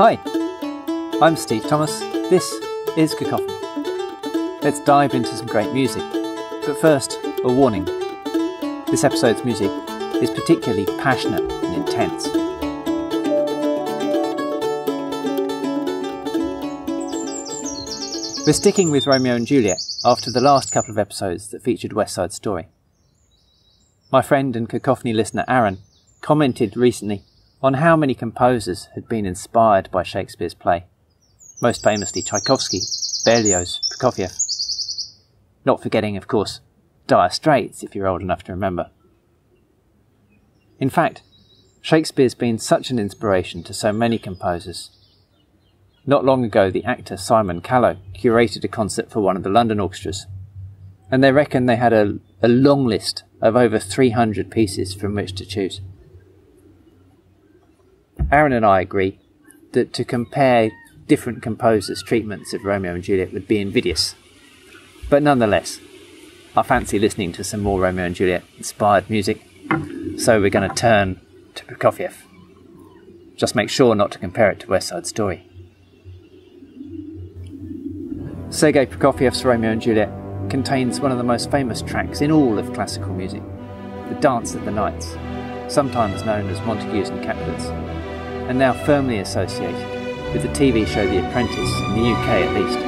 Hi, I'm Steve Thomas. This is Cacophony. Let's dive into some great music. But first, a warning. This episode's music is particularly passionate and intense. We're sticking with Romeo and Juliet after the last couple of episodes that featured West Side Story. My friend and Cacophony listener Aaron commented recently on how many composers had been inspired by Shakespeare's play, most famously Tchaikovsky, Berlioz, Prokofiev. Not forgetting, of course, Dire Straits, if you're old enough to remember. In fact, Shakespeare's been such an inspiration to so many composers. Not long ago, the actor Simon Callow curated a concert for one of the London orchestras, and they reckon they had a long list of over 300 pieces from which to choose. Aaron and I agree that to compare different composers' treatments of Romeo and Juliet would be invidious. But nonetheless, I fancy listening to some more Romeo and Juliet inspired music, so we're going to turn to Prokofiev. Just make sure not to compare it to West Side Story. Sergei Prokofiev's Romeo and Juliet contains one of the most famous tracks in all of classical music, the Dance of the Knights, sometimes known as Montagues and Capulets, and now firmly associated with the TV show The Apprentice, in the UK at least.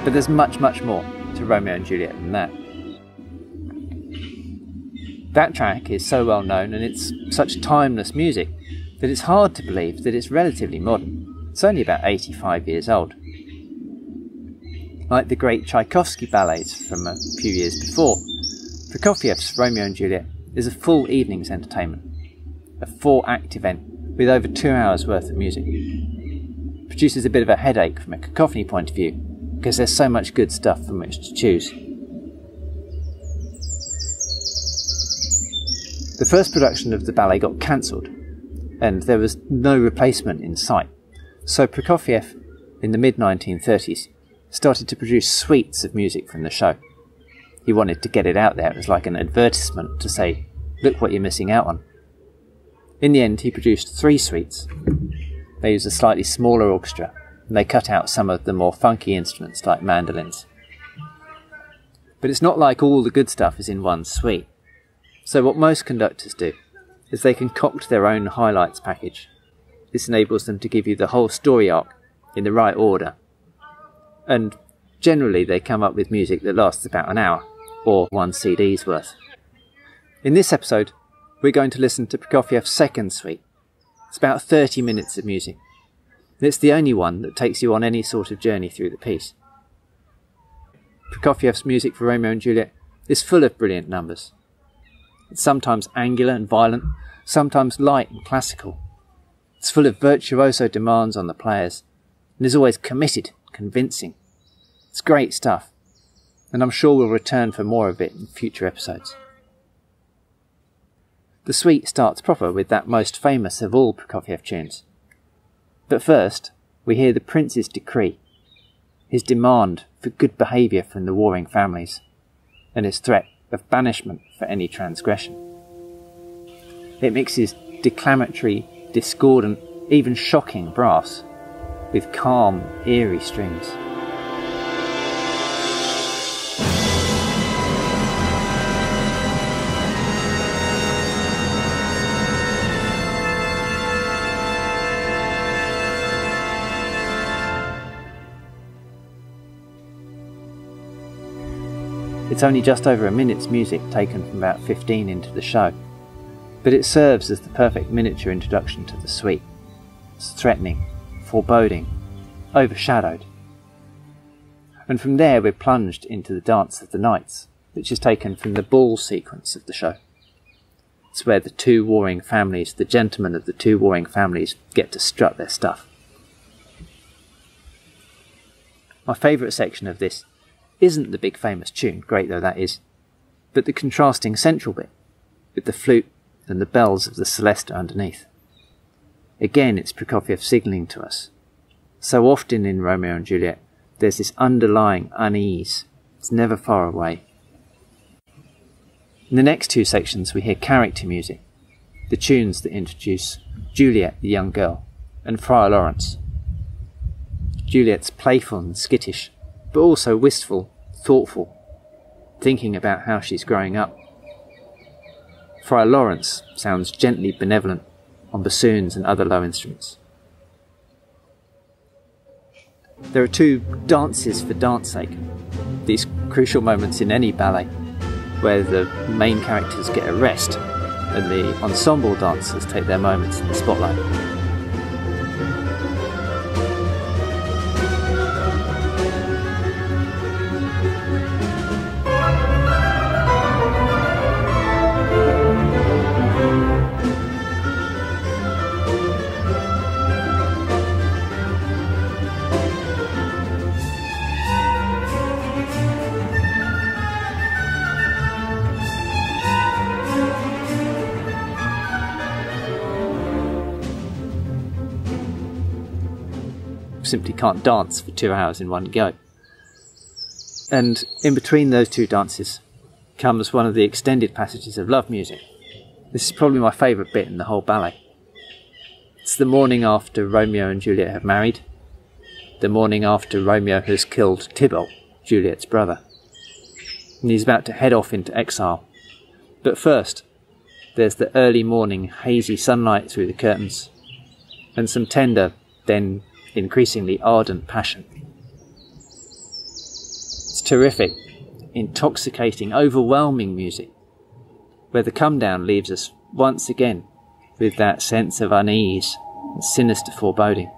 But there's much, much more to Romeo and Juliet than that. That track is so well known and it's such timeless music that it's hard to believe that it's relatively modern. It's only about 85 years old. Like the great Tchaikovsky ballets from a few years before, Prokofiev's Romeo and Juliet is a full evening's entertainment, a 4-act event with over 2 hours worth of music. Produces a bit of a headache from a Cacophony point of view, because there's so much good stuff from which to choose. The first production of the ballet got cancelled, and there was no replacement in sight. So Prokofiev, in the mid-1930s, started to produce suites of music from the show. He wanted to get it out there. It was like an advertisement to say, look what you're missing out on. In the end, he produced 3 suites. They used a slightly smaller orchestra, and they cut out some of the more funky instruments like mandolins. But it's not like all the good stuff is in one suite. So what most conductors do is they concoct their own highlights package. This enables them to give you the whole story arc in the right order. And generally they come up with music that lasts about an hour, or 1 CD's worth. In this episode, we're going to listen to Prokofiev's second suite. It's about 30 minutes of music. And it's the only one that takes you on any sort of journey through the piece. Prokofiev's music for Romeo and Juliet is full of brilliant numbers. It's sometimes angular and violent, sometimes light and classical. It's full of virtuoso demands on the players, and is always committed, convincing. It's great stuff, and I'm sure we'll return for more of it in future episodes. The suite starts proper with that most famous of all Prokofiev tunes. But first, we hear the prince's decree, his demand for good behaviour from the warring families, and his threat of banishment for any transgression. It mixes declamatory, discordant, even shocking brass with calm, eerie strings. It's only just over a minute's music taken from about 15 into the show, but it serves as the perfect miniature introduction to the suite. It's threatening, foreboding, overshadowed. And from there we're plunged into the Dance of the Knights, which is taken from the ball sequence of the show. It's where the 2 warring families, the gentlemen of the 2 warring families, get to strut their stuff. My favourite section of this isn't the big famous tune, great though that is, but the contrasting central bit, with the flute and the bells of the Celesta underneath. Again, it's Prokofiev signalling to us. So often in Romeo and Juliet, there's this underlying unease. It's never far away. In the next two sections we hear character music, the tunes that introduce Juliet, the young girl, and Friar Lawrence. Juliet's playful and skittish, but also wistful, thoughtful, thinking about how she's growing up. Friar Lawrence sounds gently benevolent on bassoons and other low instruments. There are two dances for dance sake, these crucial moments in any ballet, where the main characters get a rest and the ensemble dancers take their moments in the spotlight. Simply can't dance for 2 hours in one go. And in between those two dances comes one of the extended passages of love music. This is probably my favourite bit in the whole ballet. It's the morning after Romeo and Juliet have married, the morning after Romeo has killed Tybalt, Juliet's brother, and he's about to head off into exile. But first, there's the early morning hazy sunlight through the curtains, and some tender, then increasingly ardent passion. It's terrific, intoxicating, overwhelming music, where the come down leaves us once again with that sense of unease and sinister foreboding.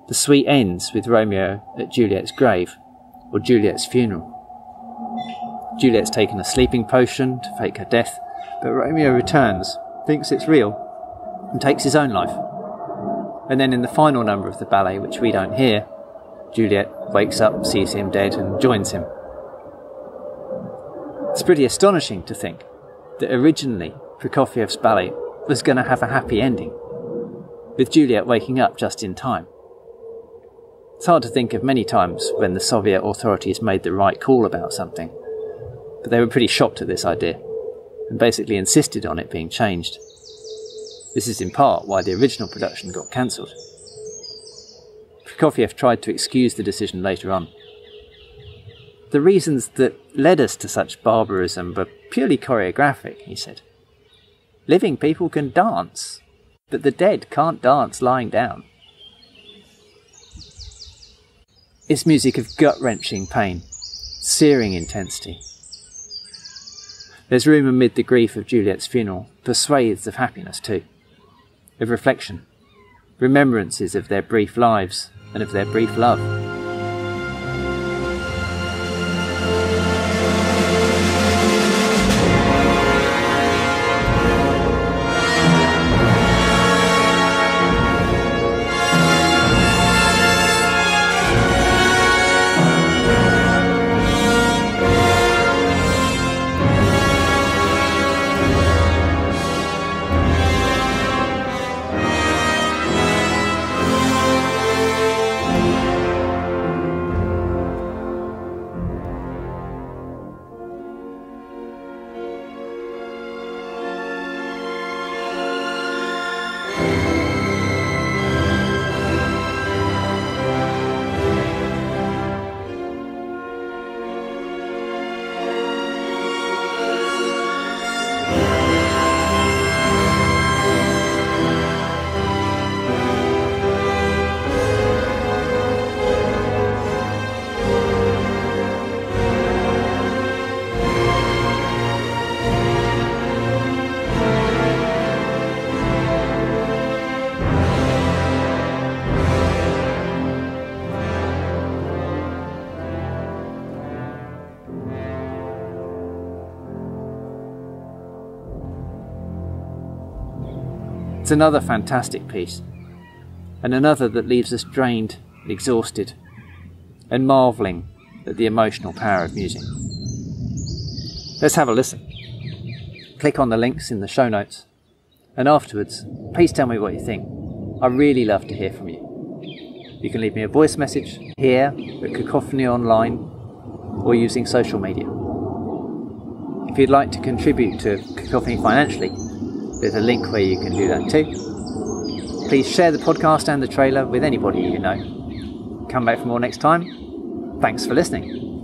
The suite ends with Romeo at Juliet's grave, or Juliet's funeral. Juliet's taken a sleeping potion to fake her death, but Romeo returns, thinks it's real, and takes his own life. And then in the final number of the ballet, which we don't hear, Juliet wakes up, sees him dead, and joins him. It's pretty astonishing to think that originally Prokofiev's ballet was going to have a happy ending, with Juliet waking up just in time. It's hard to think of many times when the Soviet authorities made the right call about something, but they were pretty shocked at this idea, and basically insisted on it being changed. This is in part why the original production got cancelled. Prokofiev tried to excuse the decision later on. The reasons that led us to such barbarism were purely choreographic, he said. Living people can dance, but the dead can't dance lying down. It's music of gut-wrenching pain, searing intensity. There's room amid the grief of Juliet's funeral for swathes of happiness too, of reflection, remembrances of their brief lives and of their brief love. It's another fantastic piece, and another that leaves us drained and exhausted, and marvelling at the emotional power of music. Let's have a listen. Click on the links in the show notes, and afterwards, please tell me what you think. I really love to hear from you. You can leave me a voice message here at Cacophony Online or using social media. If you'd like to contribute to Cacophony financially, there's a link where you can do that too. Please share the podcast and the trailer with anybody you know. Come back for more next time. Thanks for listening.